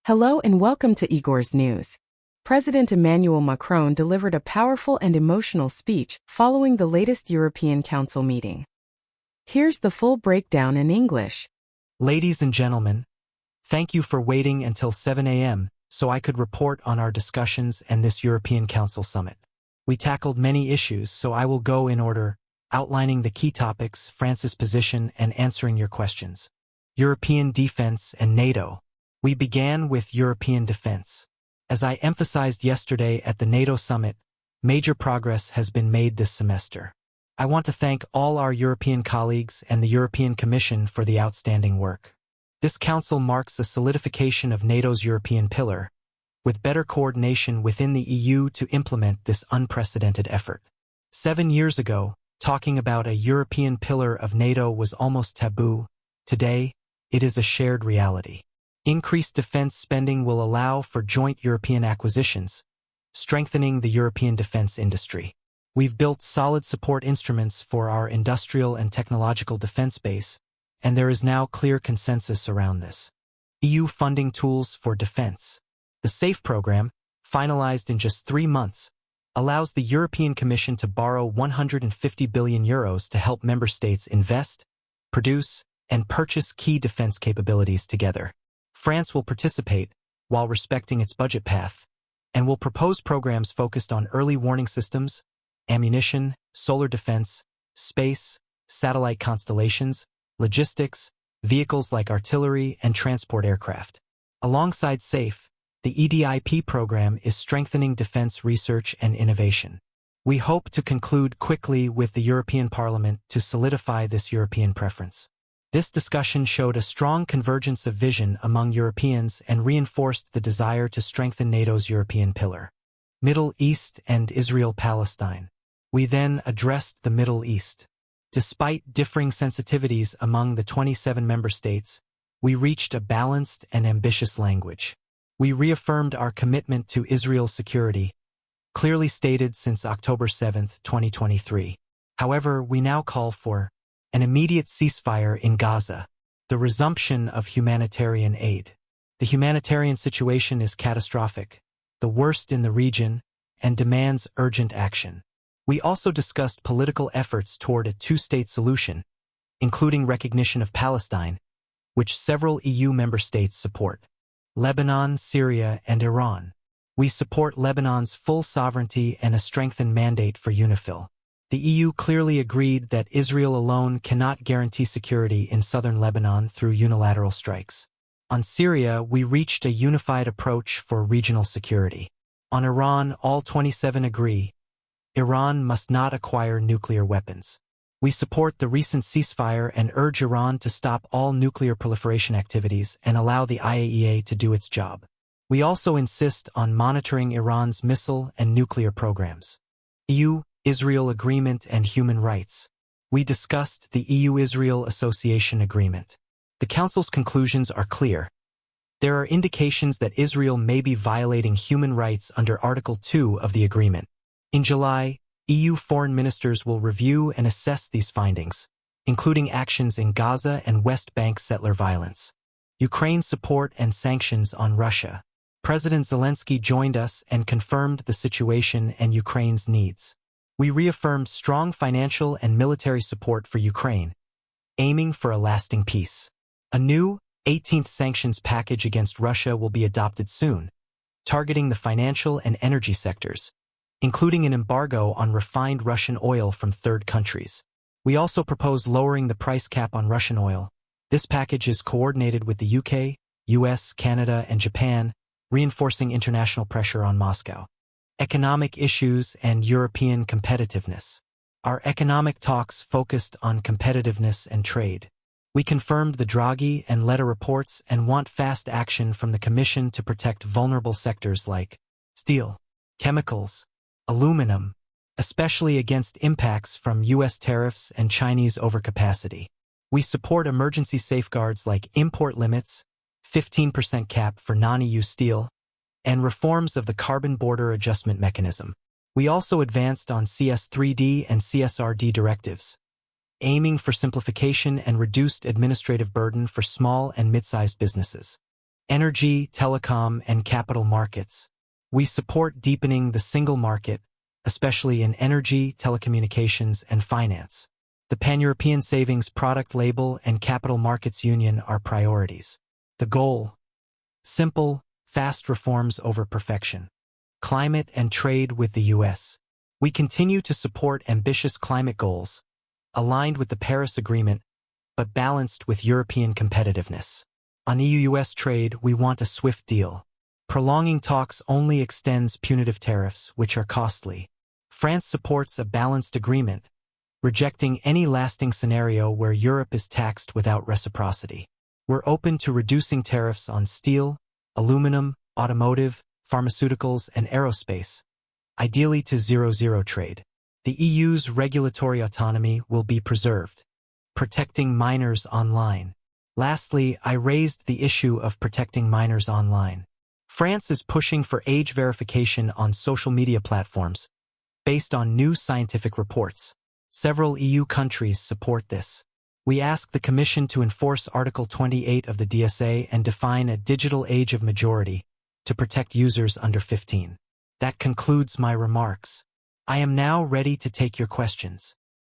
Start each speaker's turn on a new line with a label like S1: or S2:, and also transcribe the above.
S1: Hello and welcome to IGOR'S News. President Emmanuel Macron delivered a powerful and emotional speech following the latest European Council meeting. Here's the full breakdown in English.
S2: Ladies and gentlemen, thank you for waiting until 7 a.m. so I could report on our discussions and this European Council summit. We tackled many issues, so I will go in order, outlining the key topics, France's position, and answering your questions. European defense and NATO. We began with European defense. As I emphasized yesterday at the NATO summit, major progress has been made this semester. I want to thank all our European colleagues and the European Commission for the outstanding work. This Council marks a solidification of NATO's European pillar, with better coordination within the EU to implement this unprecedented effort. 7 years ago, talking about a European pillar of NATO was almost taboo. Today, it is a shared reality. Increased defense spending will allow for joint European acquisitions, strengthening the European defense industry. We've built solid support instruments for our industrial and technological defense base, and there is now clear consensus around this. EU funding tools for defense. The SAFE program, finalized in just 3 months, allows the European Commission to borrow 150 billion euros to help member states invest, produce, and purchase key defense capabilities together. France will participate, while respecting its budget path, and will propose programs focused on early warning systems, ammunition, solar defense, space, satellite constellations, logistics, vehicles like artillery and transport aircraft. Alongside SAFE, the EDIP program is strengthening defense research and innovation. We hope to conclude quickly with the European Parliament to solidify this European preference. This discussion showed a strong convergence of vision among Europeans and reinforced the desire to strengthen NATO's European pillar. Middle East and Israel-Palestine. We then addressed the Middle East. Despite differing sensitivities among the 27 member states, we reached a balanced and ambitious language. We reaffirmed our commitment to Israel's security, clearly stated since October 7, 2023. However, we now call for an immediate ceasefire in Gaza, the resumption of humanitarian aid. The humanitarian situation is catastrophic, the worst in the region, and demands urgent action. We also discussed political efforts toward a two-state solution, including recognition of Palestine, which several EU member states support. Lebanon, Syria, and Iran. We support Lebanon's full sovereignty and a strengthened mandate for UNIFIL. The EU clearly agreed that Israel alone cannot guarantee security in southern Lebanon through unilateral strikes. On Syria, we reached a unified approach for regional security. On Iran, all 27 agree. Iran must not acquire nuclear weapons. We support the recent ceasefire and urge Iran to stop all nuclear proliferation activities and allow the IAEA to do its job. We also insist on monitoring Iran's missile and nuclear programs. EU-Israel Agreement and Human Rights. We discussed the EU-Israel Association Agreement. The Council's conclusions are clear. There are indications that Israel may be violating human rights under Article 2 of the agreement. In July, EU foreign ministers will review and assess these findings, including actions in Gaza and West Bank settler violence. Ukraine support and sanctions on Russia. President Zelensky joined us and confirmed the situation and Ukraine's needs. We reaffirmed strong financial and military support for Ukraine, aiming for a lasting peace. A new 18th sanctions package against Russia will be adopted soon, targeting the financial and energy sectors, including an embargo on refined Russian oil from third countries. We also propose lowering the price cap on Russian oil. This package is coordinated with the UK, US, Canada, and Japan, reinforcing international pressure on Moscow. Economic issues and European competitiveness. Our economic talks focused on competitiveness and trade. We confirmed the Draghi and Letta reports and want fast action from the Commission to protect vulnerable sectors like steel, chemicals, aluminum, especially against impacts from U.S. tariffs and Chinese overcapacity. We support emergency safeguards like import limits, 15% cap for non-EU steel, and reforms of the Carbon Border Adjustment Mechanism. We also advanced on CS3D and CSRD directives, aiming for simplification and reduced administrative burden for small and mid-sized businesses. Energy, telecom, and capital markets. We support deepening the single market, especially in energy, telecommunications, and finance. The Pan-European Savings Product Label and Capital Markets Union are priorities. The goal: simple, fast reforms over perfection. Climate and trade with the U.S. We continue to support ambitious climate goals, aligned with the Paris Agreement, but balanced with European competitiveness. On EU-US trade, we want a swift deal. Prolonging talks only extends punitive tariffs, which are costly. France supports a balanced agreement, rejecting any lasting scenario where Europe is taxed without reciprocity. We're open to reducing tariffs on steel, aluminum, automotive, pharmaceuticals, and aerospace, ideally to zero-zero trade. The EU's regulatory autonomy will be preserved. Protecting minors online. Lastly, I raised the issue of protecting minors online. France is pushing for age verification on social media platforms, based on new scientific reports. Several EU countries support this. We ask the Commission to enforce Article 28 of the DSA and define a digital age of majority to protect users under 15. That concludes my remarks. I am now ready to take your questions.